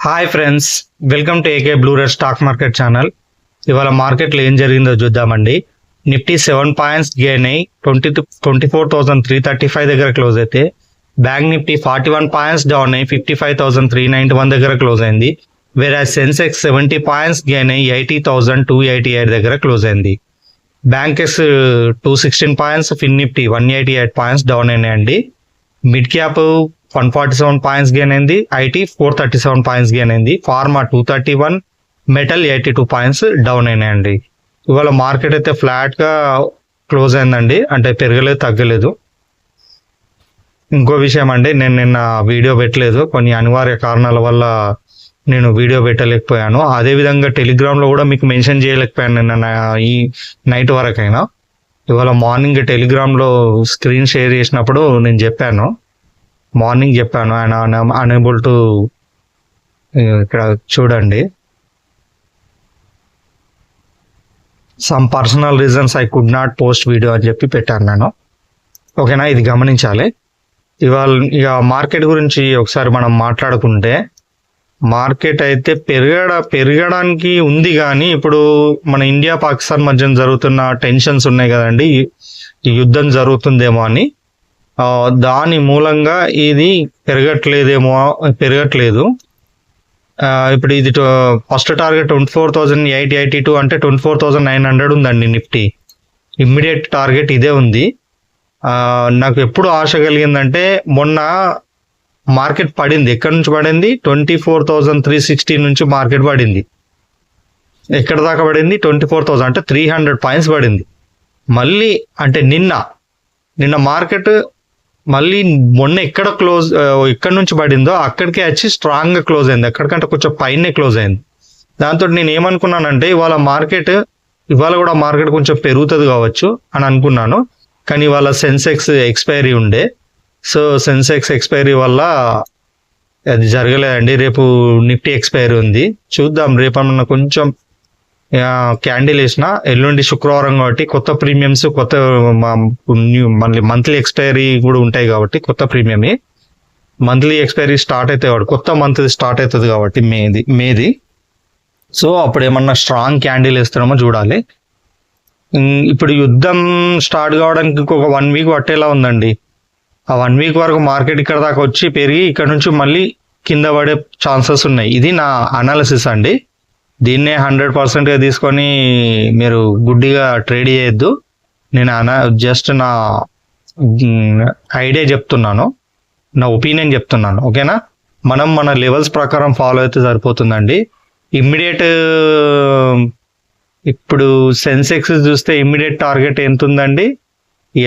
Hi friends, welcome to AK blue rate stock market channel. ఇవాళ మార్కెట్లో ఏం జరిగిందో చూద్దామండి. నిఫ్టీ 7 పాయింట్స్ గెయిన్ అయ్యి 24,335 దగ్గర క్లోజ్ అయితే, బ్యాంక్ నిఫ్టీ 41 పాయింట్స్ డౌన్ అయ్యి 55,391 దగ్గర క్లోజ్ అయింది. వేరే సెన్సెక్స్ 70 పాయింట్స్ గెయిన్ అయ్యి 80,288 దగ్గర క్లోజ్ అయింది. Banks 216 points, fin Nifty 188 points down అయినాయండి. మిడ్ క్యాప్ 147 పాయింట్స్ గెయిన్ అయింది. ఐటీ 437 పాయింట్స్ గెయిన్ అయింది. ఫార్మా 231, మెటల్ 82 పాయింట్స్ డౌన్ అయినాయండి. ఇవాళ మార్కెట్ అయితే ఫ్లాట్ గా క్లోజ్ అయిందండి, అంటే పెరగలేదు తగ్గలేదు. ఇంకో విషయం అండి, నేను నిన్న వీడియో పెట్టలేదు, కొన్ని అనివార్య కారణాల వల్ల నేను వీడియో పెట్టలేకపోయాను. అదేవిధంగా టెలిగ్రామ్లో కూడా మీకు మెన్షన్ చేయలేకపోయాను నిన్న ఈ నైట్ వరకైనా. ఇవాళ మార్నింగ్ టెలిగ్రామ్లో స్క్రీన్ షేర్ చేసినప్పుడు నేను చెప్పాను, మార్నింగ్ చెప్పాను, ఆయన అనేబుల్ టు, ఇక్కడ చూడండి, some personal reasons I could not post video అని చెప్పి పెట్టాను నేను. ఓకేనా, ఇది గమనించాలి. ఇవాళ ఇక మార్కెట్ గురించి ఒకసారి మనం మాట్లాడుకుంటే, మార్కెట్ అయితే పెరగడానికి ఉంది, కానీ ఇప్పుడు మన ఇండియా పాకిస్తాన్ మధ్య జరుగుతున్న టెన్షన్స్ ఉన్నాయి కదండి, ఈ యుద్ధం జరుగుతుందేమో అని, దాని మూలంగా ఇది పెరగట్లేదు. ఇప్పుడు ఇది ఫస్ట్ టార్గెట్ 24,882 అంటే 24,900 ఉందండి నిఫ్టీ. ఇమ్మీడియట్ టార్గెట్ ఇదే ఉంది. నాకు ఎప్పుడు ఆశ కలిగిందంటే, మొన్న మార్కెట్ పడింది, ఎక్కడి నుంచి పడింది, 24,360 నుంచి మార్కెట్ పడింది. ఎక్కడ దాకా పడింది, 24,000 అంటే 300 పాయింట్స్ పడింది. మళ్ళీ అంటే నిన్న మార్కెట్ మళ్ళీ మొన్న ఎక్కడి నుంచి పడిందో అక్కడికే వచ్చి స్ట్రాంగ్ గా క్లోజ్ అయింది, ఎక్కడికంటే కొంచెం పైనే క్లోజ్ అయింది. దాంతో నేను ఏమనుకున్నానంటే, ఇవాళ కూడా మార్కెట్ కొంచెం పెరుగుతుంది కావచ్చు అని అనుకున్నాను. కానీ ఇవాళ సెన్సెక్స్ ఎక్స్పైరీ ఉండే, సో సెన్సెక్స్ ఎక్స్పైరీ వల్ల అది జరగలేదండి. రేపు నిఫ్టీ ఎక్స్పైరీ ఉంది, చూద్దాం రేపన్నా కొంచెం క్యాండిల్ వేసిన. ఎల్లుండి శుక్రవారం కాబట్టి కొత్త ప్రీమియమ్స్, కొత్త మళ్ళీ మంత్లీ ఎక్స్పైరీ కూడా ఉంటాయి కాబట్టి, కొత్త ప్రీమియం మంత్లీ ఎక్స్పైరీ స్టార్ట్ అవుతాయి కాబట్టి, కొత్త మంత్ స్టార్ట్ అవుతుంది కాబట్టి మేది. సో అప్పుడు ఏమన్నా స్ట్రాంగ్ క్యాండిల్ వేస్తారేమో చూడాలి. ఇప్పుడు యుద్ధం స్టార్ట్ కావడానికి ఇంకొక 1 వీక్ పట్టేలా ఉందండి. ఆ 1 వీక్ వరకు మార్కెట్ ఇక్కడ దాకా వచ్చి పెరిగి ఇక్కడ నుంచి మళ్ళీ కింద పడే ఛాన్సెస్ ఉన్నాయి. ఇది నా అనాలిసిస్ అండి. దీన్నే 100%గా తీసుకొని మీరు గుడ్డిగా ట్రేడ్ చేయొద్దు. నేను జస్ట్ నా ఐడియా చెప్తున్నాను, నా ఒపీనియన్ చెప్తున్నాను. ఓకేనా, మన లెవెల్స్ ప్రకారం ఫాలో అయితే సరిపోతుందండి. ఇమ్మీడియట్ ఇప్పుడు సెన్సెక్స్ చూస్తే ఇమ్మీడియట్ టార్గెట్ ఎంత ఉందండి,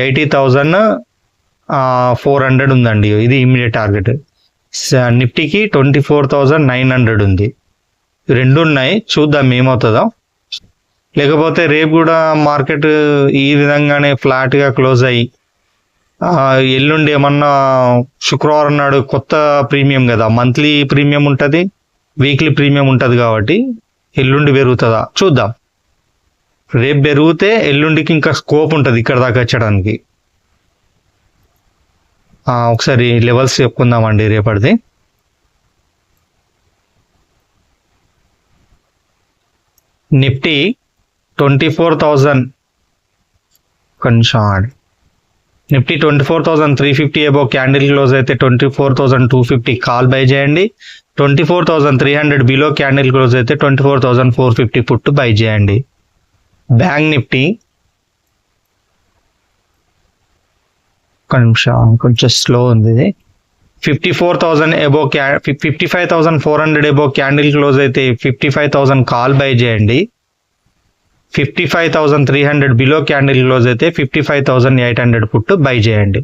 80,400 ఉందండి, ఇది ఇమ్మీడియట్ టార్గెట్. నిఫ్టీకి 24,900 ఉంది. రెండు ఉన్నాయి, చూద్దాం ఏమవుతుందో. లేకపోతే రేపు కూడా మార్కెట్ ఈ విధంగానే ఫ్లాట్ గా క్లోజ్ అయ్యి, ఎల్లుండి ఏమన్నా శుక్రవారం నాడు కొత్త ప్రీమియం కదా, మంత్లీ ప్రీమియం ఉంటుంది, వీక్లీ ప్రీమియం ఉంటుంది కాబట్టి ఎల్లుండి పెరుగుతుందా చూద్దాం. రేపు పెరిగితే ఎల్లుండికి ఇంకా స్కోప్ ఉంటుంది ఇక్కడ దాకా వచ్చడానికి. ఒకసారి లెవెల్స్ చెప్పుకుందామండి రేపటిది. Nifty 24,000 Nifty 24,350 above candle close అయితే 24,250 కాల్ బై చేయండి. 24,300 బిలో క్యాండిల్ క్లోజ్ అయితే 24,450 పుట్ బై చేయండి. బ్యాంక్ నిఫ్టీ కొంచెం స్లో ఉంది. 54,000 అబోవ్ 55,400 అబోవ్ క్యాండిల్ క్లోజ్ అయితే 55,000 కాల్ బై చేయండి. 55,300 బిలో క్యాండిల్ క్లోజ్ అయితే 55,800 పుట్ బై చేయండి.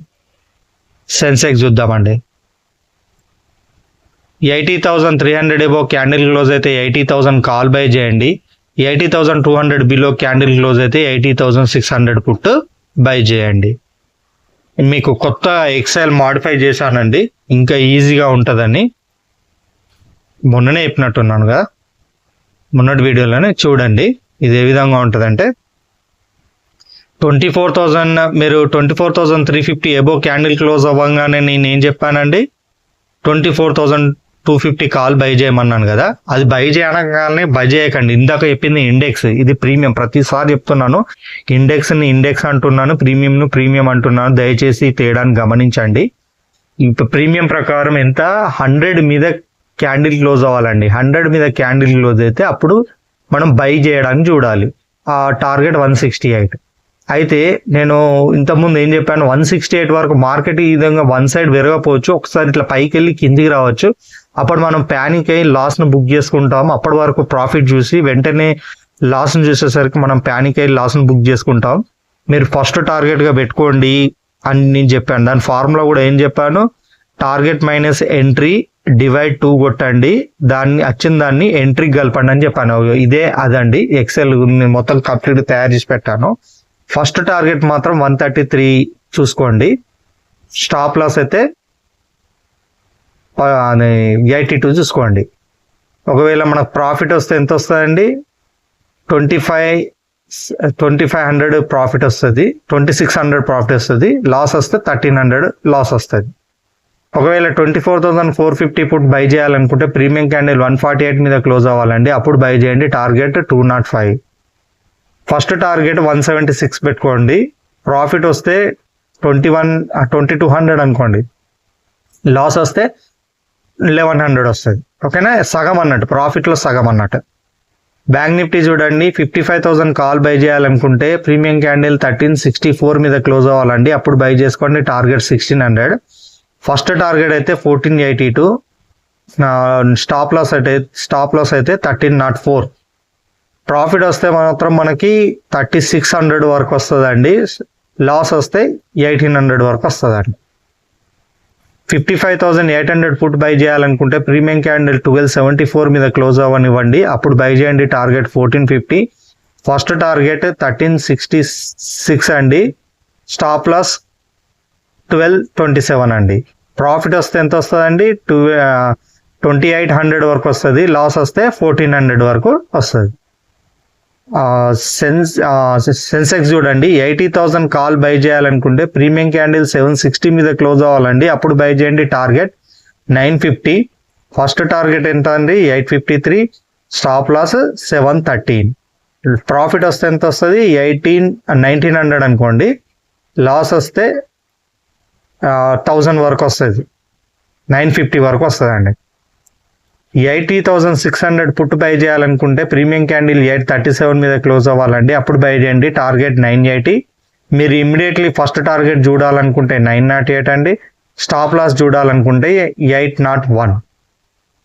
సెన్సెక్స్ చూద్దామండి. 80,300 అబోవ్ క్యాండిల్ క్లోజ్ అయితే 80,000 కాల్ బై చేయండి. 80,200 బిలో క్యాండిల్ క్లోజ్ అయితే 80,600 పుట్ బై చేయండి. మీకు కొత్త ఎక్సెల్ మాడిఫై చేశానండి, ఇంకా ఈజీగా ఉంటుందని. మొన్ననే చెప్పినట్టున్నాను కదా, మొన్నటి వీడియోలోనే చూడండి. ఇది ఏ విధంగా ఉంటుందంటే, 24,000 మీరు 24,350 అబోవ్ క్యాండిల్ క్లోజ్ అవ్వగానే నేను ఏం చెప్పానండి, 24,000 250 కాల్ బై చేయమన్నాను కదా, అది బై చేయగానే బై చేయకండి. ఇందాక చెప్పింది ఇండెక్స్, ఇది ప్రీమియం. ప్రతిసారి చెప్తున్నాను, ఇండెక్స్ అంటున్నాను, ప్రీమియం అంటున్నాను. దయచేసి ఈ తేడాన్ని గమనించండి. ఇప్పుడు ప్రీమియం ప్రకారం ఎంత, 100 మీద క్యాండిల్ క్లోజ్ అవ్వాలండి. 100 మీద క్యాండిల్ క్లోజ్ అయితే అప్పుడు మనం బై చేయడానికి చూడాలి. ఆ టార్గెట్ 168. అయితే నేను ఇంతకుముందు ఏం చెప్పాను, 168 వరకు మార్కెట్ ఈ విధంగా వన్ సైడ్ పెరగపోవచ్చు, ఒకసారి ఇట్లా పైకి వెళ్ళి కిందికి రావచ్చు. అప్పుడు మనం ప్యానిక్ అయ్యి లాస్ను బుక్ చేసుకుంటాం. అప్పటి వరకు ప్రాఫిట్ చూసి వెంటనే లాస్ను చూసేసరికి మనం ప్యానిక్ అయ్యి లాస్ను బుక్ చేసుకుంటాం. మీరు ఫస్ట్ టార్గెట్గా పెట్టుకోండి అని నేను చెప్పాను. దాని ఫార్ములా కూడా ఏం చెప్పాను, టార్గెట్ మైనస్ ఎంట్రీ డివైడ్ 2 కొట్టండి, వచ్చిన దాన్ని ఎంట్రీకి కలపండి అని చెప్పాను. ఇదే అదండి, ఎక్సెల్ మొత్తం కంప్లీట్ తయారు చేసి పెట్టాను. ఫస్ట్ టార్గెట్ మాత్రం 133 చూసుకోండి. స్టాప్ లాస్ అయితే 82 చూసుకోండి. ఒకవేళ మనకు ప్రాఫిట్ వస్తే ఎంత వస్తుందండి, 2500 ప్రాఫిట్ వస్తుంది, 2600 ప్రాఫిట్ వస్తుంది. లాస్ వస్తే 1300 లాస్ వస్తుంది. ఒకవేళ 24,450 పుట్ బై చేయాలనుకుంటే ప్రీమియం క్యాండిల్ 148 మీద క్లోజ్ అవ్వాలండి, అప్పుడు బై చేయండి. టార్గెట్ 205. ఫస్ట్ టార్గెట్ 176 పెట్టుకోండి. ప్రాఫిట్ వస్తే 2200 అనుకోండి, లాస్ వస్తే 1100 వస్తుంది. ఓకేనా, సగం అన్నట్టు, ప్రాఫిట్లో సగం అన్నట్టు. బ్యాంక్ నిఫ్టీ చూడండి, 55,000 కాల్ బై చేయాలనుకుంటే ప్రీమియం క్యాండిల్ 1364 మీద క్లోజ్ అవ్వాలండి, అప్పుడు బై చేసుకోండి. టార్గెట్ 1600. ఫస్ట్ టార్గెట్ అయితే 1482. స్టాప్ లాస్ అయితే 1304. ప్రాఫిట్ వస్తే మాత్రం మనకి 3600 వరకు వస్తుందండి, లాస్ వస్తే 1800 వరకు వస్తుందండి. 55,800 పుట్ బై చేయాలనుకుంటే ప్రీమియం క్యాండిల్ 1274 మీద క్లోజ్ అవ్వనివ్వండి, అప్పుడు బై చేయండి. టార్గెట్ 1450. ఫస్ట్ టార్గెట్ 1366 అండి, స్టాప్ లాస్ 1227 అండి. ప్రాఫిట్ వస్తే ఎంత వస్తుందండి, 2800 వరకు వస్తుంది, లాస్ వస్తే 1400 వరకు వస్తుంది. సెన్సెక్స్ చూడండి, 80,000 కాల్ బై చేయాలనుకుంటే ప్రీమియం క్యాండిల్ 760 మీద క్లోజ్ అవ్వాలండి, అప్పుడు బై చేయండి. టార్గెట్ 950. ఫస్ట్ టార్గెట్ ఎంత అండి, 853. Stop loss 713. ప్రాఫిట్ వస్తే ఎంత వస్తుంది, 1900 అనుకోండి, లాస్ వస్తే 1000 వరకు వస్తుంది, 950 వరకు వస్తుందండి. 80,600 పుట్ బై చేయాలనుకుంటే ప్రీమియం క్యాండిల్ 837 మీద క్లోజ్ అవ్వాలండి, అప్పుడు బై చేయండి. టార్గెట్ 980. మీరు ఇమ్మీడియట్లీ ఫస్ట్ టార్గెట్ చూడాలనుకుంటే 908 అండి, స్టాప్ లాస్ చూడాలనుకుంటే 801.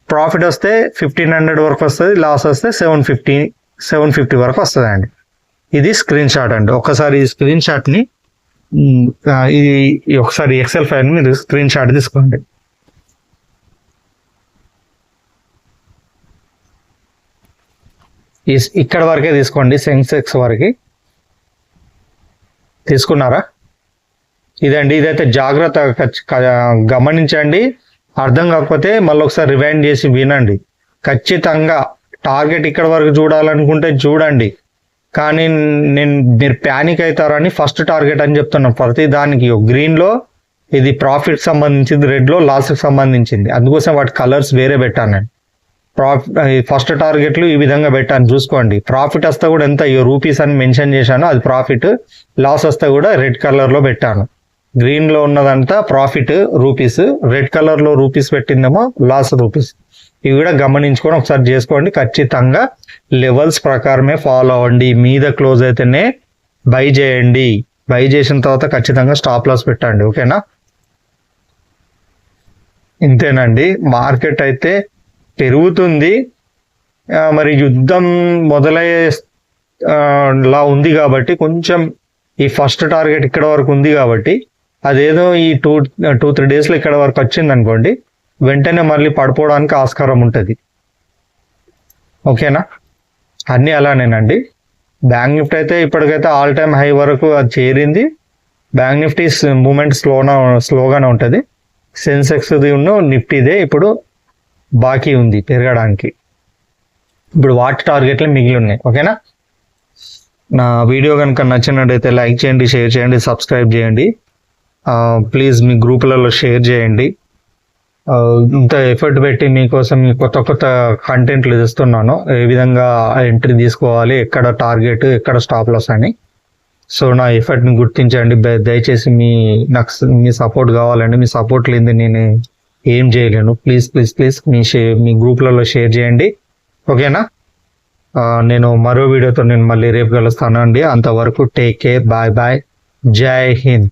ప్రాఫిట్ వస్తే 1500 వరకు వస్తుంది, లాస్ వస్తే 750 వరకు వస్తుంది అండి. ఇది స్క్రీన్ షాట్ అండి. ఒకసారి ఈ స్క్రీన్ షాట్ని ఒకసారి ఎక్సెల్ ఫైల్ మీరు స్క్రీన్ షాట్ తీసుకోండి. ఇక్కడ వరకే తీసుకోండి, సెన్సెక్స్ వరకు తీసుకున్నారా? ఇదండి, ఇదైతే జాగ్రత్త గమనించండి. అర్థం కాకపోతే మళ్ళీ ఒకసారి రివైండ్ చేసి వినండి. ఖచ్చితంగా టార్గెట్ ఇక్కడ వరకు చూడాలనుకుంటే చూడండి, కానీ మీరు ప్యానిక్ అవుతారని ఫస్ట్ టార్గెట్ అని చెప్తున్నాను. ప్రతి దానికి గ్రీన్లో ఇది ప్రాఫిట్ సంబంధించింది, రెడ్లో లాస్కి సంబంధించింది, అందుకోసం వాటి కలర్స్ వేరే పెట్టాను నేను. ఫస్ట్ టార్గెట్లు ఈ విధంగా పెట్టాను చూసుకోండి. ప్రాఫిట్ వస్తే కూడా ఎంత రూపీస్ అని మెన్షన్ చేశాను, అది ప్రాఫిట్. లాస్ వస్తే కూడా రెడ్ కలర్లో పెట్టాను. గ్రీన్లో ఉన్నదంతా ప్రాఫిట్ రూపీస్, రెడ్ కలర్లో రూపీస్ పెట్టిందేమో లాస్ రూపీస్. ఇవి కూడా గమనించుకొని ఒకసారి చేసుకోండి. ఖచ్చితంగా లెవెల్స్ ప్రకారమే ఫాలో అవ్వండి. మీద క్లోజ్ అయితేనే బై చేయండి, బై చేసిన తర్వాత ఖచ్చితంగా స్టాప్ లాస్ పెట్టండి. ఓకేనా, ఇంతేనండి. మార్కెట్ అయితే పెరుగుతుంది, మరి యుద్ధం మొదలయ్యే లా ఉంది కాబట్టి కొంచెం ఈ ఫస్ట్ టార్గెట్ ఇక్కడ వరకు ఉంది కాబట్టి అదేదో ఈ 2-3 డేస్లో ఇక్కడ వరకు వచ్చింది అనుకోండి, వెంటనే మళ్ళీ పడిపోవడానికి ఆస్కారం ఉంటుంది. ఓకేనా, అన్నీ అలానేనండి. బ్యాంక్ నిఫ్టీ అయితే ఇప్పటికైతే ఆల్ టైమ్ హై వరకు అది చేరింది. బ్యాంక్ నిఫ్టీ మూమెంట్ స్లోగానే ఉంటుంది. సెన్సెక్స్ది ఉన్న నిఫ్టీదే ఇప్పుడు బాకీ ఉంది పెరగడానికి. ఇప్పుడు వాటి టార్గెట్లు మిగిలి ఉన్నాయి. ఓకేనా, నా వీడియో కనుక నచ్చినట్టయితే లైక్ చేయండి, షేర్ చేయండి, సబ్స్క్రైబ్ చేయండి. ప్లీజ్ మీ గ్రూపులలో షేర్ చేయండి. ఇంత ఎఫర్ట్ పెట్టి మీకోసం కొత్త కొత్త కంటెంట్లు ఇస్తున్నాను, ఏ విధంగా ఎంట్రీ తీసుకోవాలి, ఎక్కడ టార్గెట్, ఎక్కడ స్టాప్ లాస్ అని. సో నా ఎఫర్ట్ని గుర్తించండి. దయచేసి నాకు మీ సపోర్ట్ కావాలండి. మీ సపోర్ట్ లేనిది నేను ఏం చేయలేను. ప్లీజ్ ప్లీజ్ ప్లీజ్ మీ గ్రూప్లలో షేర్ చేయండి, ఓకేనా? నేను మరో వీడియోతో నేను మళ్ళీ రేపు కలుస్తాను అండి. అంతవరకు టేక్ కేర్, బాయ్ బాయ్, జై హింద్.